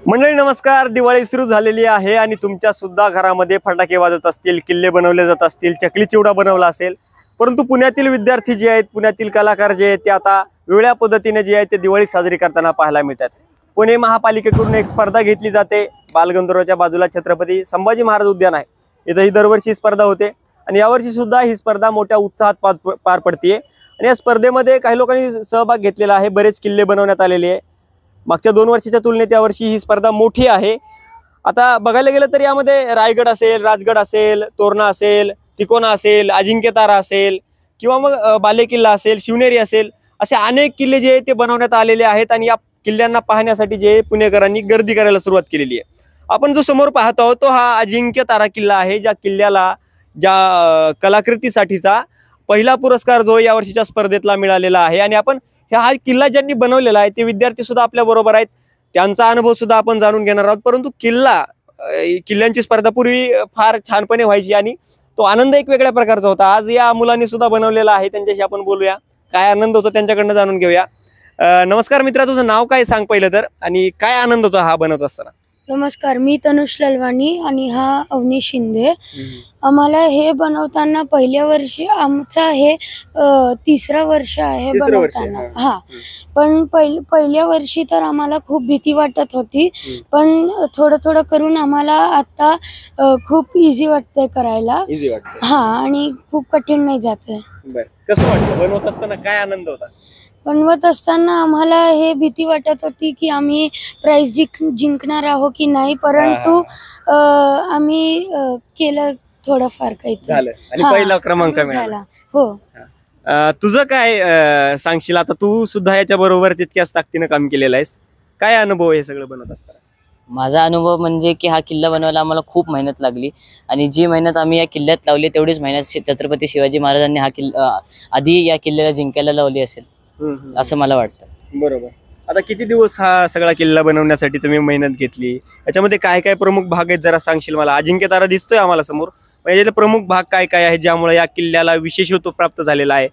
मंडळी नमस्कार. दिवाळी सुरू झालेली आहे आणि तुमच्या सुद्धा घरामध्ये फटाके वाजत असतील, किल्ले बनवले जात असतील, चकली चिवडा बनवला असेल. परंतु पुण्यातील विद्यार्थी जे आहेत, पुण्यातील कलाकार जे आहेत, ते आता वेगळ्या पद्धतीने जे आहे ते दिवाळी साजरी करताना पाहायला मिळतात. पुणे महापालिकेकडून एक स्पर्धा घेतली जाते. बालगंधर्वच्या बाजूला छत्रपती संभाजी महाराज उद्यान आहे, इथं ही दरवर्षी स्पर्धा होते आणि यावर्षी सुद्धा ही स्पर्धा मोठ्या उत्साहात पार पडते. आणि या स्पर्धेमध्ये काही लोकांनी सहभाग घेतलेला आहे. बरेच किल्ले बनवण्यात आलेले आहे. मागच्या 2 वर्षाच्या तुलनेत यावर्षी ही स्पर्धा मोठी आहे. आता बघायला गेलं तर यामध्ये रायगड असेल, राजगड असेल, तोरणा असेल, तिकोना असेल, अजिंक्यतारा असेल किंवा मग बालेकिल्ला असेल, शिवनेरी असेल, असे अनेक किल्ले जे ते बनवण्यात आलेले आहेत आणि या किल्ल्यांना पाहण्यासाठी जे पुणेकरांनी गर्दी करायला सुरुवात केलेली आहे. आपण जो समोर पाहत आहोत तो हा अजिंक्यतारा किल्ला आहे. ज्या किल्ल्याला ज्या कलाकृतीसाठीचा पहिला पुरस्कार जो या वर्षीच्या स्पर्धेतला मिळालेला आहे. आणि आपण हा किल्ला ज्यांनी बनवलेला आहे ते विद्यार्थी सुद्धा आपल्या बरोबर आहेत. त्यांचा अनुभव सुद्धा आपण जाणून घेणार आहोत. परंतु किल्ल्यांची स्पर्धा पूर्वी फार छानपणे व्हायची आणि तो आनंद एक वेगळ्या प्रकारचा होता. आज या मुलांनी सुद्धा बनवलेला आहे. त्यांच्याशी आपण बोलूया, काय आनंद होतो त्यांच्याकडनं जाणून घेऊया. नमस्कार मित्रा, तुझं नाव काय सांग पहिलं तर, आणि काय आनंद होता हा बनवत असताना? नमस्कार, मी तनुष ललवाणी आणि हा अवनीश शिंदे. आम्हाला हे बनवताना पहिल्या वर्षी आमचा हे 3रं वर्ष आहे बनवताना. हा, पण पहिल्या वर्षी तर आम्हाला खूप भीती वाटत होती, पण थोडं थोडं करून आम्हाला आता खूप इझी वाटतंय करायला. हा, आणि खूप कठीण नाही जाते. कसं वाटतं बनवत असताना, काय आनंद होता? बनवत असताना आम्हाला हे भीती वाटत होती की आम्ही प्राइज जिंकणार आहोत की नाही, परंतु आम्ही केलं थोडंफार काही झालं आणि पहिला क्रमांक मिळाला. हो. तुझं काय सांगशील? आता तू सुद्धा याच्या बरोबर तितक्याच ताकदीनं काम केलेलं आहेस. काय अनुभव हे सगळं बनवत असताना? माझा अनुभव म्हणजे की हा किल्ला बनवायला आम्हाला खूप मेहनत लागली आणि जी मेहनत आम्ही या किल्ल्यात लावली तेवढीच मेहनत छत्रपती शिवाजी महाराजांनी हा किल्ला आधी या किल्ल्याला जिंकायला लावली असेल असं मला वाटतं. बरोबर. आता किती दिवस हा सगळा किल्ला बनवण्यासाठी तुम्ही मेहनत घेतली? याच्यामध्ये काय काय प्रमुख भाग आहेत जरा सांगशील मला? अजिंक्यतारा दिसतोय आम्हाला समोर, पण याचे प्रमुख भाग काय काय आहेत ज्यामुळे या किल्ल्याला विशेषत्व प्राप्त झालेला आहे?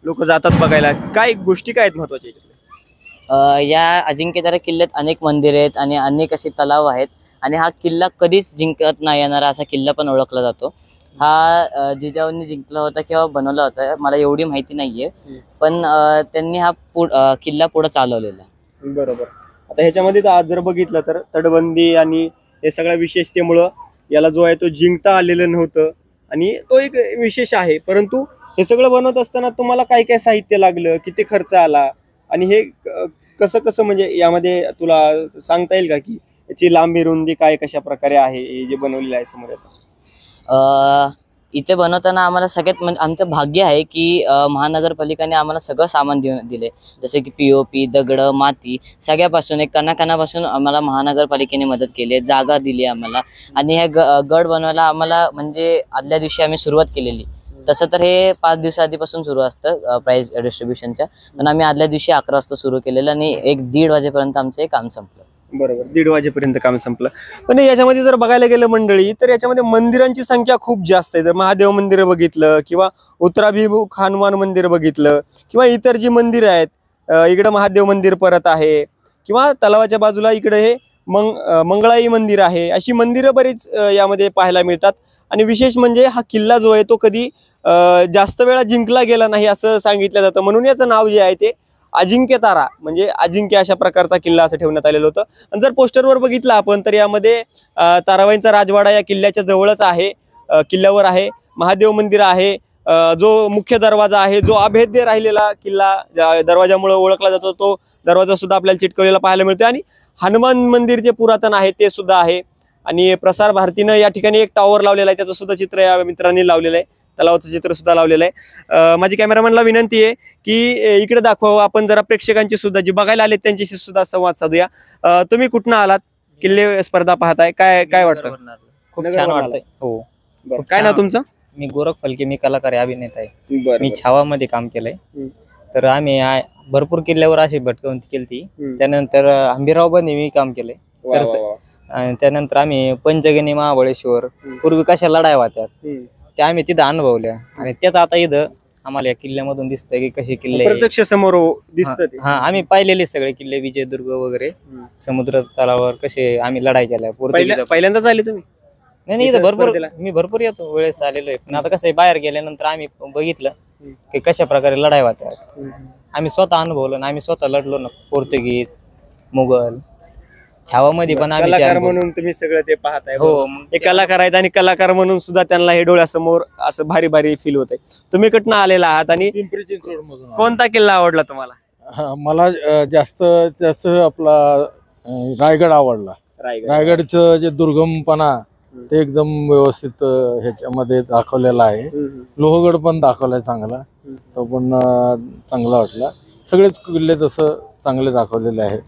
लोक जातात बघायला. काय गोष्टी काय आहेत महत्वाच्या? या अजिंक्यतारा किल्ल्यात अनेक मंदिरे आहेत आणि अनेक असे तलाव आहेत आणि हा किल्ला कधीच जिंकत नाही येणारा असा किल्ला पण ओळखला जातो. हा जिजाऊंनी जिंकला होता किंवा बनवला होता मला एवढी माहिती नाहीये, पण त्यांनी हा किल्ला पुढे चालवलेला. बरोबर. आता ह्याच्यामध्ये जर बघितलं तर तटबंदी आणि हे सगळ्या विशेषतेमुळं याला जो आहे तो जिंकता आलेलं नव्हतं आणि तो एक विशेष आहे. परंतु हे सगळं बनवत असताना तुम्हाला काय काय साहित्य लागलं, किती खर्च आला आणि हे कसं कसं म्हणजे यामध्ये तुला सांगता येईल का की याची लांबी रुंदी काय कशा प्रकारे आहे हे जे बनवलेलं आहे समोर? इथे बनवताना आम्हाला सगळ्यात म्हणजे आमचं भाग्य आहे की महानगरपालिकेने आम्हाला सगळं सामान दिले, जसे की POP, दगड, माती, सगळ्यापासून एक कणाकणापासून आम्हाला महानगरपालिकेने मदत केली आहे, जागा दिली आम्हाला. आणि हे गड बनवायला आम्हाला म्हणजे आदल्या दिवशी आम्ही सुरुवात केलेली. तसं तर हे 5 दिवसाआधीपासून सुरू असतं प्राइज डिस्ट्रीब्युशनच्या, पण आम्ही आदल्या दिवशी 11 वाजता सुरू केलेलं आणि 1-1:30 वाजेपर्यंत आमचं हे काम संपलं. बरोबर, 1:30 वाजेपर्यंत काम संपलं. पण याच्यामध्ये जर बघायला गेलं मंडळी तर याच्यामध्ये मंदिरांची संख्या खूप जास्त आहे. जर महादेव मंदिर बघितलं किंवा उत्तराभिमुख हनुमान मंदिर बघितलं किंवा इतर जी मंदिरं आहेत, इकडं महादेव मंदिर परत आहे किंवा तलावाच्या बाजूला इकडे हे मंगळाई मंदिर आहे, अशी मंदिरं बरीच यामध्ये पाहायला मिळतात. आणि विशेष म्हणजे हा किल्ला जो आहे तो कधी जास्त वेळा जिंकला गेला नाही असं सांगितलं जातं, म्हणून याचं नाव जे आहे ते अजिंक्यतारा म्हणजे अजिंक्य अशा प्रकारचा किल्ला असं ठेवण्यात आलेलं होतं. आणि जर पोस्टरवर बघितलं आपण तर यामध्ये ताराबाईंचा राजवाडा या किल्ल्याच्या जवळच आहे, किल्ल्यावर आहे. महादेव मंदिर आहे, जो मुख्य दरवाजा आहे, जो अभेद्य राहिलेला किल्ला दरवाजामुळे ओळखला जातो, तो दरवाजा सुद्धा आपल्याला चिटकवलेला पाहायला मिळतो. आणि हनुमान मंदिर जे पुरातन आहे ते सुद्धा आहे. आणि प्रसार भारतीनं या ठिकाणी एक टॉवर लावलेला आहे, त्याचं सुद्धा चित्र या मित्रांनी लावलेलं आहे, तलावाचं चित्र सुद्धा लावलेलं आहे. माझी कॅमेरामॅनला विनंती आहे की इकडे दाखवावं, आपण जरा प्रेक्षकांची सुद्धा जी बघायला आले त्यांच्याशी सुद्धा संवाद साधूया. तुम्ही कुठनं आलात? किल्ले स्पर्धा पाहताय, काय काय वाटतं? खूप छान वाटतंय. हो. काय नाव तुमचं? मी गोरख फलके, मी कलाकार आहे, अभिनेता आहे. मी छावामध्ये काम केलंय. तर आम्ही भरपूर किल्ल्यावर अशी भटकवंती केली. त्यानंतर हंबीराव बंदी मी काम केलंय. त्यानंतर आम्ही पंचगणी, महाबळेश्वर, पूर्वी कशा लढाई होत्या त्या आम्ही तिथं अनुभवल्या आणि त्याच आता इथं आम्हाला या किल्ल्यामधून दिसतंय की कसे किल्ले प्रत्यक्ष समोर दिसतं ते. हा आम्ही पाहिलेले सगळे किल्ले विजयदुर्ग वगैरे समुद्र तलावावर कसे आम्ही लढाई केल्या पहिल्यांदाच आले तुम्ही? नाही इथं इथं भरपूर स्पर्धेला? मी भरपूर येतो वेळेस आलेलो आहे पण आता कसं आहे बाहेर गेल्यानंतर आम्ही बघितलं की कशा प्रकारे लढाई होत्या आम्ही स्वतः अनुभवलं आणि आम्ही स्वतः लढलो ना पोर्तुगीज मुघल छावामध्ये पण आम्ही ते कलाकार अनुभव- म्हणून तुम्ही सगळं ते पाहताय. हो मग हे कलाकार आहेत आणि कलाकार म्हणून सुद्धा त्यांना हे डोळ्यासमोर असं भारी भारी फील होत आहे. तुम्ही कुठनं आलेला आहात आणि पिंपरी चिंचवड मधून कोणता किल्ला आवडला तुम्हाला? मला जास्त जास्त आपला रायगड आवडला. रायगडचं जे दुर्गमपणा ते एकदम व्यवस्थित ह्याच्यामध्ये दाखवलेला आहे. लोहगड पण दाखवलाय चांगला, तो पण चांगला वाटला. सगळेच किल्ले तसं चांगले दाखवलेले आहेत.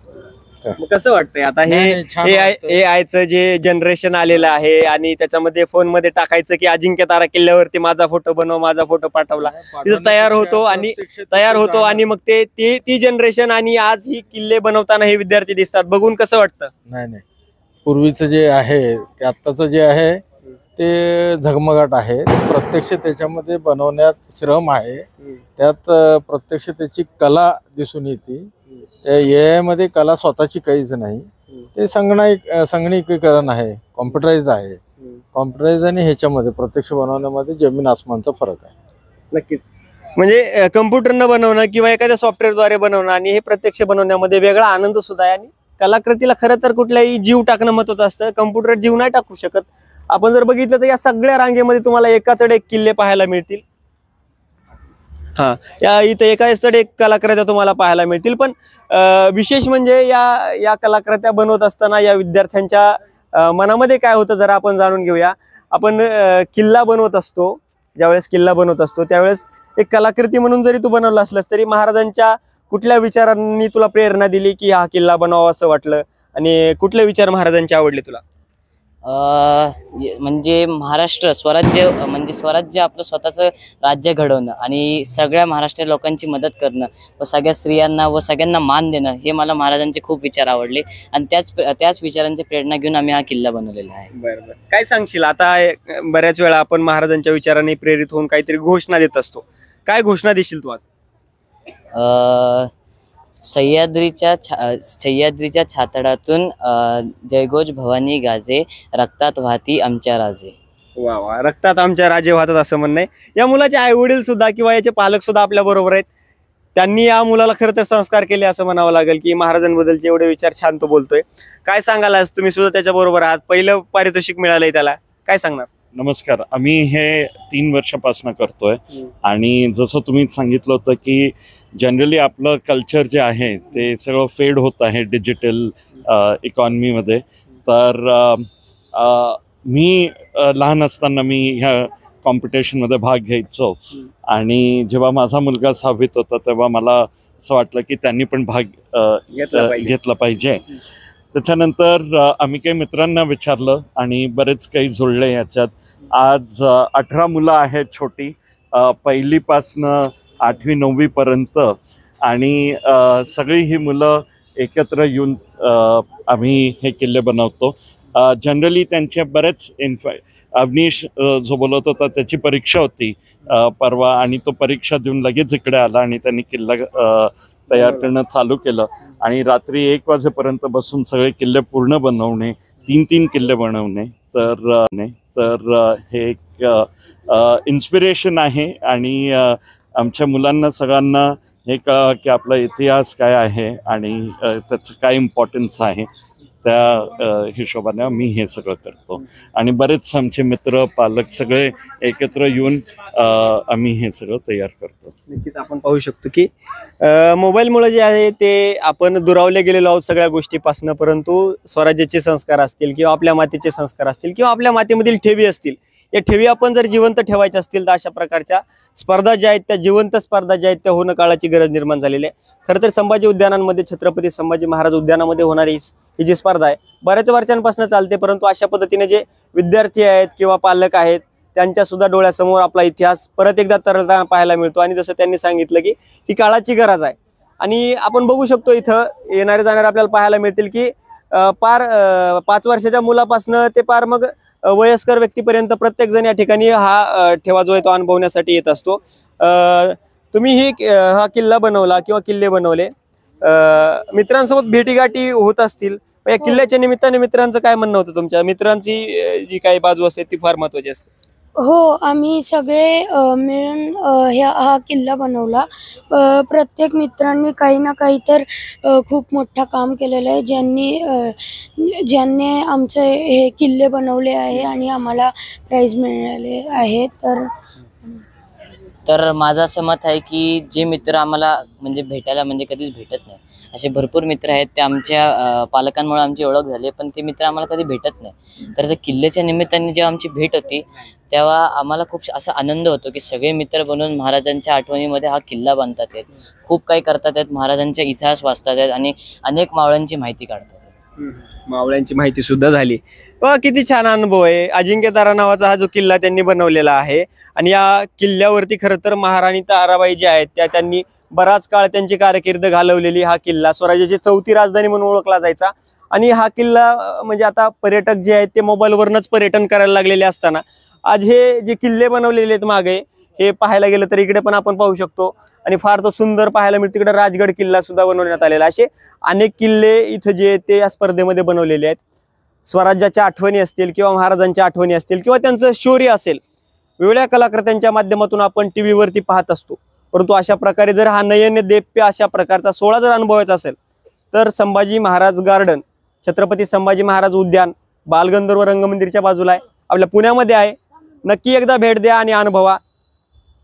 मग कसं वाटतंय आता हे नाही, छान वाटतं. AI-चं जे जनरेशन आलेलं आहे आणि त्याच्यामध्ये फोन मध्ये टाकायचं की अजिंक्य तारा किल्ल्यावरती माझा फोटो बनव, माझा फोटो पाठवला, तिथं तयार होतो आणि मग ती जनरेशन आणि आज ही किल्ले बनवताना हे विद्यार्थी दिसतात, बघून कसं वाटतं? नाही पूर्वीचं जे आहे ते आत्ताचं जे आहे ते झगमगाट आहे. प्रत्यक्ष त्याच्यामध्ये बनवण्यात श्रम आहे, त्यात प्रत्यक्ष त्याची कला दिसून येते. AI मध्ये कला स्वतःची काहीच नाही, ते संगणकीकरण आहे, कॉम्प्युटराइज आहे. कॉम्प्युटराइज आणि ह्याच्यामध्ये प्रत्यक्ष बनवण्यामध्ये जमीन आसमानचा फरक आहे. नक्कीच. म्हणजे कम्प्युटरनं बनवणं किंवा एखाद्या सॉफ्टवेअरद्वारे बनवणं आणि हे प्रत्यक्ष बनवण्यामध्ये वेगळा आनंद सुद्धा आहे. आणि कलाकृतीला खरं तर कुठल्याही जीव टाकणं महत्वाचं असतं. कम्प्युटर जीव नाही टाकू शकत. आपण जर बघितलं तर या सगळ्या रांगेमध्ये तुम्हाला एकाचढ एक किल्ले पाहायला मिळतील. या इथं एकाचढ एक कलाकृत्या तुम्हाला पाहायला मिळतील. पण विशेष म्हणजे या कलाकृत्या बनवत असताना या विद्यार्थ्यांच्या मनामध्ये काय होतं जरा आपण जाणून घेऊया. आपण किल्ला बनवत असतो, ज्यावेळेस किल्ला बनवत असतो त्यावेळेस एक कलाकृती म्हणून जरी तू बनवला असलास तरी महाराजांच्या कुठल्या विचारांनी तुला प्रेरणा दिली की हा किल्ला बनावा असं वाटलं आणि कुठले विचार महाराजांचे आवडले तुला? म्हणजे महाराष्ट्र स्वराज्य म्हणजे स्वराज्य आपलं स्वतःचं राज्य घडवणं आणि सगळ्या महाराष्ट्रीय लोकांची मदत करणं व सगळ्या स्त्रियांना व सगळ्यांना मान देणं हे मला महाराजांचे खूप विचार आवडले आणि त्याच विचारांची प्रेरणा घेऊन आम्ही हा किल्ला बनवलेला आहे. बरोबर. काय सांगशील आता? बऱ्याच वेळा आपण महाराजांच्या विचारांनी प्रेरित होऊन काहीतरी घोषणा देत असतो. काय घोषणा देशील तू आज? सह्याद्रीच्या छातडातून जयघोष भवानी गाजे, रक्तात वाहती आमच्या राजे. वा वा, रक्तात आमच्या राजे वाहतात असं म्हणणं आहे. या मुलाचे आई वडील सुद्धा किंवा याचे पालक सुद्धा आपल्या बरोबर आहेत. त्यांनी या मुलाला खरं तर संस्कार केले असं म्हणावं लागेल की महाराजांबद्दलचे एवढे विचार छान तो बोलतोय. काय सांगाल आज तुम्ही सुद्धा त्याच्या बरोबर आहात, पहिलं पारितोषिक मिळालंय त्याला, काय सांगणार? नमस्कार. आम्ही हे 3 वर्षापासून करतोय आणि जसं तुम्ही सांगितलं होतं की जनरली आपलं कल्चर जे आहे ते सगळं फेड होत आहे डिजिटल इकॉनॉमीमध्ये. तर मी लहान असताना मी ह्या कॉम्पिटिशनमध्ये भाग घ्यायचो आणि जेव्हा माझा मुलगा 6वीत होता तेव्हा मला असं वाटलं की त्यांनी पण भाग घेतला पाहिजे. त्याच्यानंतर आम्ही काही मित्रांना विचारलं आणि बरेच काही जुळले याच्यात. आज 18 मुलं आहेत छोटी, 1लीपासनं 8वी 9वी पर्यंत, आणि सगळी ही मुलं एकत्र येऊन आम्ही हे किल्ले बनवतो. जनरली त्यांचे बरेच अवनीश जो बोलत होता त्याची परीक्षा होती परवा आणि तो परीक्षा देऊन लगेच इकडे आला आणि त्यांनी किल्ला तयार करणं चालू केलं आणि रात्री 1 वाजेपर्यंत बसून सगळे किल्ले पूर्ण बनवणे, 3-3 किल्ले बनवणे. तर हे एक इन्स्पिरेशन आहे आणि आमच्या मुलांना सगळ्यांना हे कळा की आपला इतिहास काय आहे आणि त्याचं काय इम्पॉर्टन्स आहे. त्या हिशोबाने मी हे सगळं करतो आणि बरेच आमचे मित्र पालक सगळे एकत्र येऊन आम्ही हे सगळं तयार करतो. नक्कीच आपण पाहू शकतो की मोबाईलमुळे जे आहे ते आपण दुरावले गेलेलो आहोत सगळ्या गोष्टीपासून, परंतु स्वराज्याचे संस्कार असतील किंवा आपल्या मातीचे संस्कार असतील किंवा आपल्या मातीमधील ठेवी असतील, या ठेवी आपण जर जिवंत ठेवायच्या असतील तर अशा प्रकारच्या स्पर्धा ज्या आहेत त्या जिवंत स्पर्धा ज्या आहेत त्या होणं काळाची गरज निर्माण झालेली आहे. खरं तर संभाजी उद्यानांमध्ये छत्रपती संभाजी महाराज उद्यानामध्ये होणारी ही जी स्पर्धा आहे बऱ्याच वर्षांपासून चालते, परंतु अशा पद्धतीने जे विद्यार्थी आहेत किंवा पालक आहेत त्यांच्या सुद्धा डोळ्यासमोर आपला इतिहास परत एकदा तरळताना पाहायला मिळतो. आणि जसं त्यांनी सांगितलं की ही काळाची गरज आहे आणि आपण बघू शकतो इथं येणारे जाणारे आपल्याला पाहायला मिळतील की पार 5 वर्षाच्या मुलापासून ते पार मग वयस्कर व्यक्तीपर्यंत प्रत्येक जण या ठिकाणी हा ठेवा जो आहे तो अनुभवण्यासाठी येत असतो. तुम्ही हा किल्ला बनवला किंवा किल्ले बनवले, मित्रांसोबत भेटीगाठी होत असतील, या किल्ल्याच्या निमित्ताने मित्रांचं काय म्हणणं होतं? तुमच्या मित्रांची जी काही बाजू असते ती फार महत्वाची असते. हो, आम्ही सगळे मिळून हा किल्ला बनवला. प्रत्येक मित्रांनी काही ना काही तर खूप मोठं काम केलेलं आहे, ज्यांनी आमचे हे किल्ले बनवले आहे आणि आम्हाला प्राइज मिळाले आहे. तर माझं असं मत आहे की जे मित्र आम्हाला म्हणजे भेटायला म्हणजे कधीच भेटत नाही, असे भरपूर मित्र आहेत. ते आमच्या पालकांमुळे आमची ओळख झाली, पण ते मित्र आम्हाला कधी भेटत नाही. तर त्या किल्ल्याच्या निमित्ताने जेव्हा आमची भेट होती तेव्हा आम्हाला खूप असा आनंद होतो की सगळे मित्र बनून महाराजांच्या आठवणीमध्ये हा किल्ला बांधतात आहेत, खूप काही करतात आहेत, महाराजांचा इतिहास वाचतात आहेत आणि अनेक मावळ्यांची माहिती काढतात. मावळ्यांची माहिती सुद्धा झाली. किती छान अनुभव आहे. अजिंक्यतारा नावाचा हा जो किल्ला त्यांनी बनवलेला आहे आणि या किल्ल्यावरती खरं तर महाराणी ताराबाई ज्या आहेत त्यांनी बराच काळ त्यांची कारकीर्द घालवलेली. हा किल्ला स्वराज्याची 4थी राजधानी म्हणून ओळखला जायचा आणि हा किल्ला म्हणजे आता पर्यटक जे आहेत ते मोबाईलवरनच पर्यटन करायला लागलेले असताना आज हे जे किल्ले बनवलेले आहेत मागे हे पाहायला गेलं तर इकडे पण आपण पाहू शकतो आणि फार तो सुंदर पाहायला मिळतो. तिकडे राजगड किल्ला सुद्धा बनवण्यात आलेला. असे अनेक किल्ले इथं जे ते या स्पर्धेमध्ये बनवलेले आहेत. स्वराज्याच्या आठवणी असतील किंवा महाराजांच्या आठवणी असतील किंवा त्यांचं शौर्य असेल, वेगवेगळ्या कलाकृत्यांच्या माध्यमातून आपण TV वरती पाहत असतो. परंतु अशा प्रकारे जर हा नयनदेप्य अशा प्रकारचा सोहळा जर अनुभवायचा असेल तर संभाजी महाराज गार्डन, छत्रपती संभाजी महाराज उद्यान बालगंधर्व रंगमंदिरच्या बाजूला आहे, आपल्या पुण्यामध्ये आहे. नक्की एकदा भेट द्या आणि अनुभवा.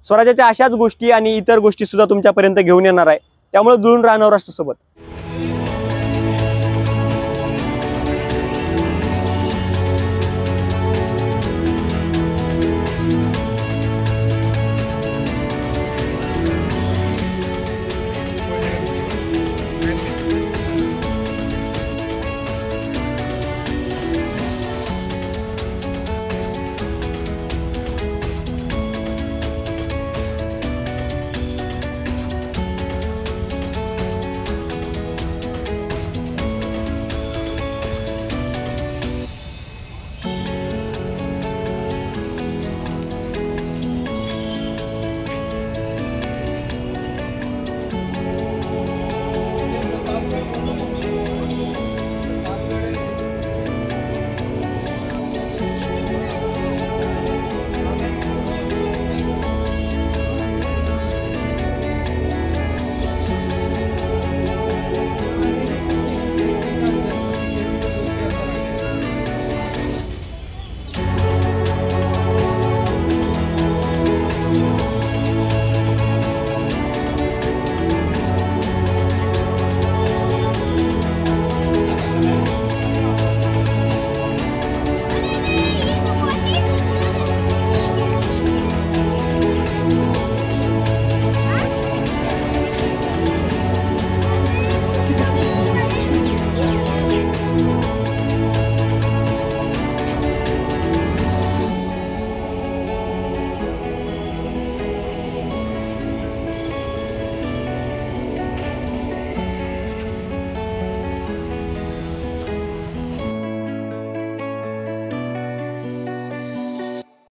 स्वराज्याच्या अशाच गोष्टी आणि इतर गोष्टी सुद्धा तुमच्यापर्यंत घेऊन येणार आहे. त्यामुळे जुळून राहा नवराष्ट्रासोबत.